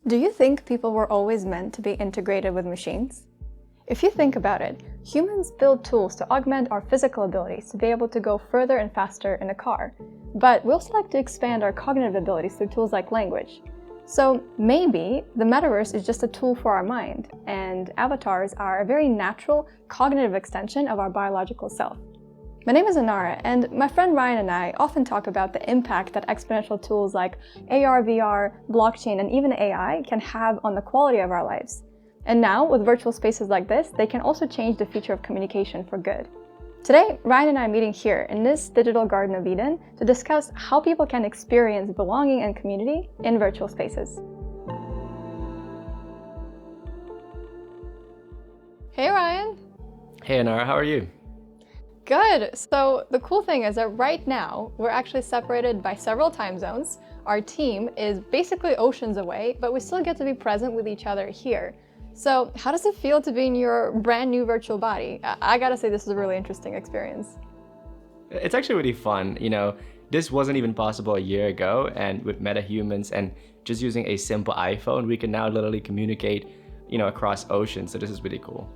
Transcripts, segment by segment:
Do you think people were always meant to be integrated with machines? If you think about it, humans build tools to augment our physical abilities to be able to go further and faster in a car. But we also like to expand our cognitive abilities through tools like language. So maybe the metaverse is just a tool for our mind, and avatars are a very natural cognitive extension of our biological self. My name is Enara, and my friend Ryan and I often talk about the impact that exponential tools like AR, VR, blockchain, and even AI can have on the quality of our lives. And now, with virtual spaces like this, they can also change the future of communication for good. Today, Ryan and I are meeting here in this digital Garden of Eden to discuss how people can experience belonging and community in virtual spaces. Hey Ryan! Hey Enara, how are you? Good. So the cool thing is that right now, we're actually separated by several time zones. Our team is basically oceans away, but we still get to be present with each other here. So how does it feel to be in your brand new virtual body? I gotta say, this is a really interesting experience. It's actually really fun. This wasn't even possible a year ago, and with MetaHumans and just using a simple iPhone, we can now literally communicate, across oceans. So this is really cool.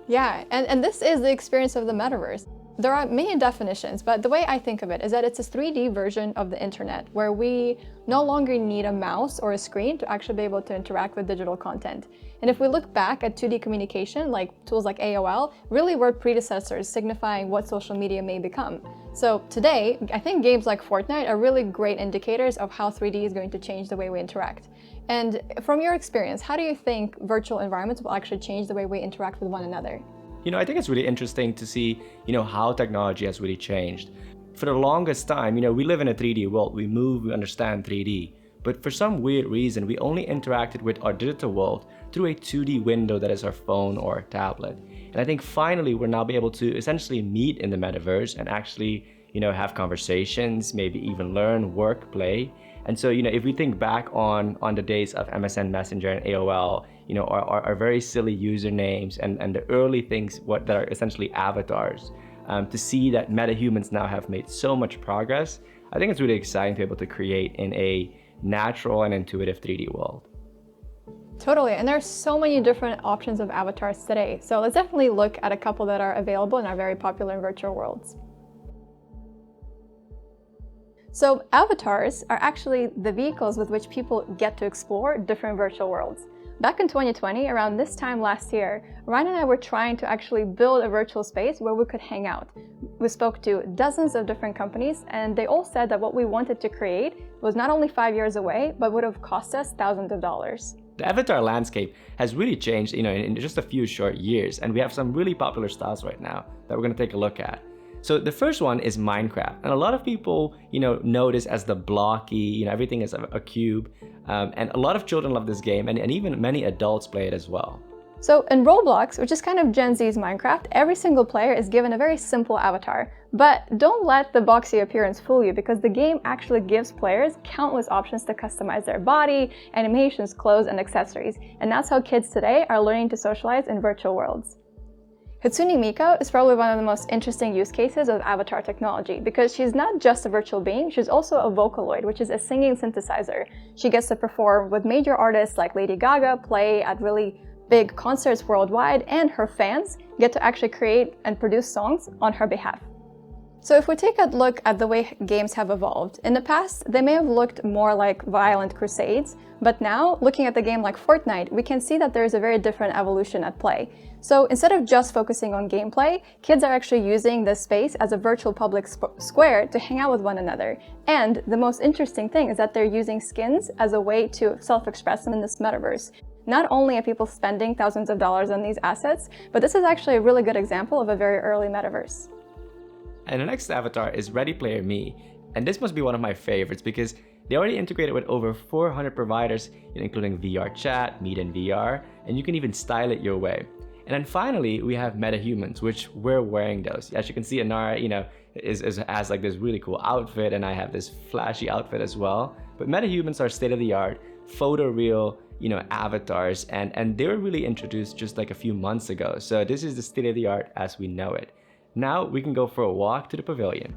Yeah, and this is the experience of the metaverse. There are many definitions, but the way I think of it is that it's a 3D version of the internet where we no longer need a mouse or a screen to actually be able to interact with digital content. And if we look back at 2D communication, like tools like AOL, really were predecessors signifying what social media may become. So today, I think games like Fortnite are really great indicators of how 3D is going to change the way we interact. And from your experience, how do you think virtual environments will actually change the way we interact with one another? I think it's really interesting to see, how technology has really changed. For the longest time, we live in a 3D world. We move, we understand 3D. But for some weird reason, we only interacted with our digital world through a 2D window that is our phone or tablet. And I think finally we're now be able to essentially meet in the metaverse and actually, have conversations, maybe even learn, work, play. And so, if we think back on the days of MSN Messenger and AOL, our very silly usernames and the early things that are essentially avatars, to see that MetaHumans now have made so much progress, I think it's really exciting to be able to create in a natural and intuitive 3D world. Totally, and there's so many different options of avatars today. So let's definitely look at a couple that are available and are very popular in virtual worlds. So avatars are actually the vehicles with which people get to explore different virtual worlds. Back in 2020, around this time last year, Ryan and I were trying to actually build a virtual space where we could hang out. We spoke to dozens of different companies, and they all said that what we wanted to create was not only 5 years away, but would have cost us thousands of dollars. The avatar landscape has really changed, in just a few short years, and we have some really popular styles right now that we're going to take a look at. So the first one is Minecraft, and a lot of people, know this as the blocky, everything is a cube, and a lot of children love this game, and even many adults play it as well. So in Roblox, which is kind of Gen Z's Minecraft, every single player is given a very simple avatar. But don't let the boxy appearance fool you, because the game actually gives players countless options to customize their body, animations, clothes, and accessories. And that's how kids today are learning to socialize in virtual worlds. Hatsune Miku is probably one of the most interesting use cases of avatar technology, because she's not just a virtual being, she's also a Vocaloid, which is a singing synthesizer. She gets to perform with major artists like Lady Gaga, play at really big concerts worldwide, and her fans get to actually create and produce songs on her behalf. So if we take a look at the way games have evolved, in the past they may have looked more like violent crusades, but now, looking at the game like Fortnite, we can see that there is a very different evolution at play. So instead of just focusing on gameplay, kids are actually using this space as a virtual public square to hang out with one another. And the most interesting thing is that they're using skins as a way to self-express in this metaverse. Not only are people spending thousands of dollars on these assets, but this is actually a really good example of a very early metaverse. And the next avatar is Ready Player Me, and this must be one of my favorites because they already integrated with over 400 providers, including VR chat, Meet in VR, and you can even style it your way. And then finally, we have MetaHumans, which we're wearing those. As you can see, Enara, has like this really cool outfit, and I have this flashy outfit as well. But MetaHumans are state-of-the-art, photoreal, avatars, and they were really introduced just like a few months ago. So this is the state-of-the-art as we know it. Now we can go for a walk to the pavilion.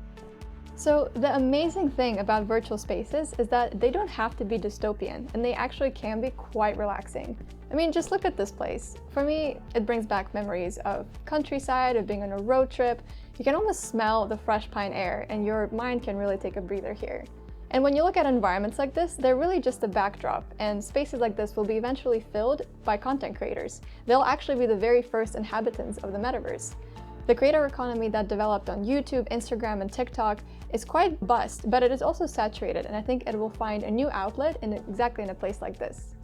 So the amazing thing about virtual spaces is that they don't have to be dystopian, and they actually can be quite relaxing. I mean, just look at this place. For me, it brings back memories of countryside, of being on a road trip. You can almost smell the fresh pine air, and your mind can really take a breather here. And when you look at environments like this, they're really just a backdrop, and spaces like this will be eventually filled by content creators. They'll actually be the very first inhabitants of the metaverse. The creator economy that developed on YouTube, Instagram, and TikTok is quite bust, but it is also saturated, and I think it will find a new outlet exactly in a place like this.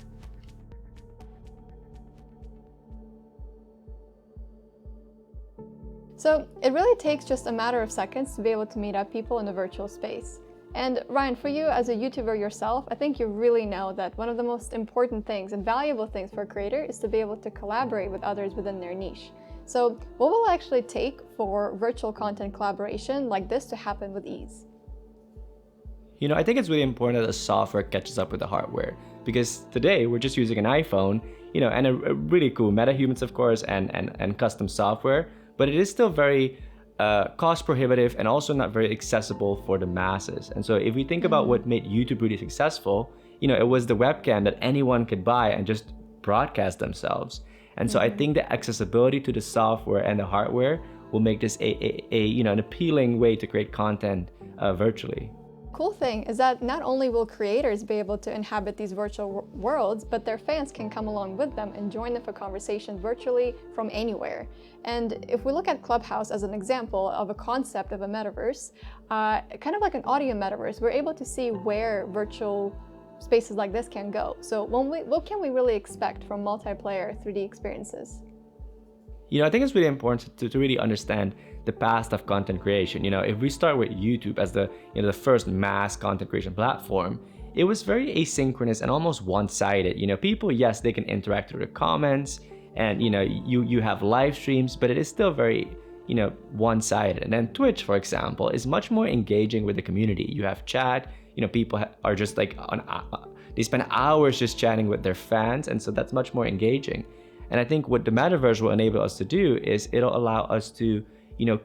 So it really takes just a matter of seconds to be able to meet up people in a virtual space. And Ryan, for you as a YouTuber yourself, I think you really know that one of the most important things and valuable things for a creator is to be able to collaborate with others within their niche. So what will it actually take for virtual content collaboration like this to happen with ease? I think it's really important that the software catches up with the hardware, because today we're just using an iPhone, and a really cool MetaHumans, of course, and custom software, but it is still very cost prohibitive and also not very accessible for the masses. And so if we think about what made YouTube really successful, it was the webcam that anyone could buy and just broadcast themselves. And so I think the accessibility to the software and the hardware will make this an appealing way to create content virtually. Cool thing is that not only will creators be able to inhabit these virtual worlds, but their fans can come along with them and join them for conversation virtually from anywhere. And if we look at Clubhouse as an example of a concept of a metaverse, kind of like an audio metaverse, we're able to see where virtual spaces like this can go. So what can we really expect from multiplayer 3D experiences? I think it's really important to really understand the past of content creation. If we start with YouTube as the first mass content creation platform, it was very asynchronous and almost one-sided. People, yes, they can interact through the comments, and you have live streams, but it is still very one-sided. And then Twitch, for example, is much more engaging with the community. You have chat. People are just like they spend hours just chatting with their fans, and so that's much more engaging. And I think what the metaverse will enable us to do is it'll allow us to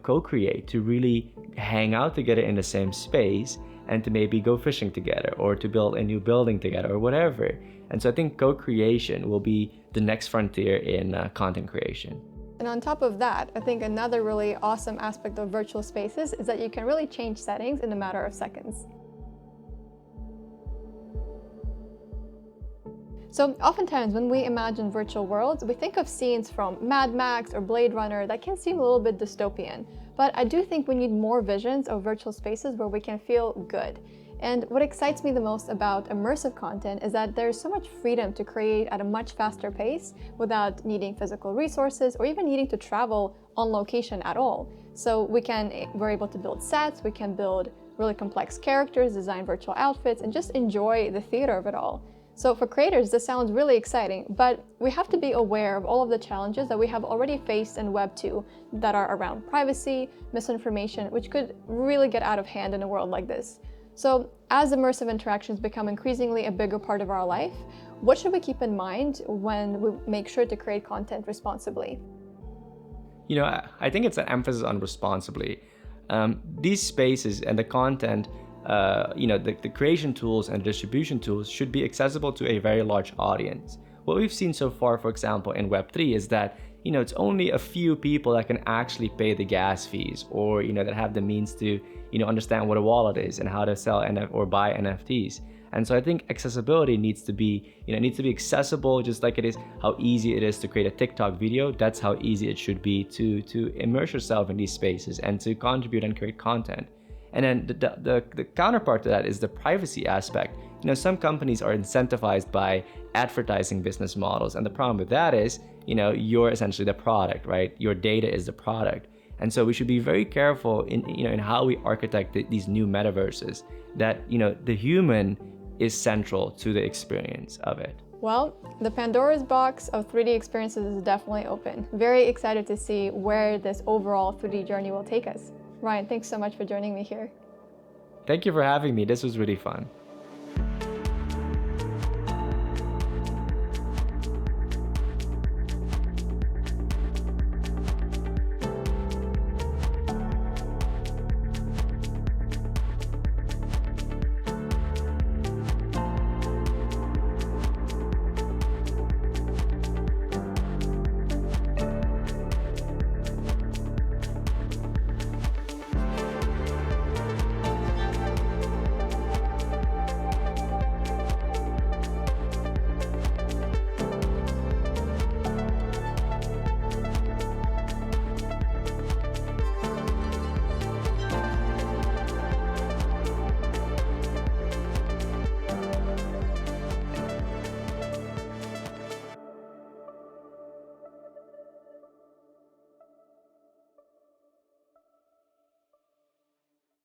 co-create, to really hang out together in the same space, and to maybe go fishing together, or to build a new building together, or whatever. And so I think co-creation will be the next frontier in content creation. And on top of that, I think another really awesome aspect of virtual spaces is that you can really change settings in a matter of seconds. So oftentimes when we imagine virtual worlds, we think of scenes from Mad Max or Blade Runner that can seem a little bit dystopian. But I do think we need more visions of virtual spaces where we can feel good. And what excites me the most about immersive content is that there's so much freedom to create at a much faster pace without needing physical resources or even needing to travel on location at all. So we're able to build sets, we can build really complex characters, design virtual outfits, and just enjoy the theater of it all. So for creators, this sounds really exciting, but we have to be aware of all of the challenges that we have already faced in Web 2 that are around privacy, misinformation, which could really get out of hand in a world like this. So as immersive interactions become increasingly a bigger part of our life, what should we keep in mind when we make sure to create content responsibly? I think it's an emphasis on responsibly. These spaces and the content, the creation tools and distribution tools should be accessible to a very large audience. What we've seen so far, for example, in Web3 is that, it's only a few people that can actually pay the gas fees, or, that have the means to, understand what a wallet is and how to sell or buy NFTs. And so I think accessibility needs to be, accessible, just like it is how easy it is to create a TikTok video. That's how easy it should be to immerse yourself in these spaces and to contribute and create content. And then the counterpart to that is the privacy aspect. Some companies are incentivized by advertising business models, and the problem with that is, you're essentially the product, right? Your data is the product. And so we should be very careful in how we architect these new metaverses, that, the human is central to the experience of it. Well, the Pandora's box of 3D experiences is definitely open. Very excited to see where this overall 3D journey will take us. Ryan, thanks so much for joining me here. Thank you for having me. This was really fun.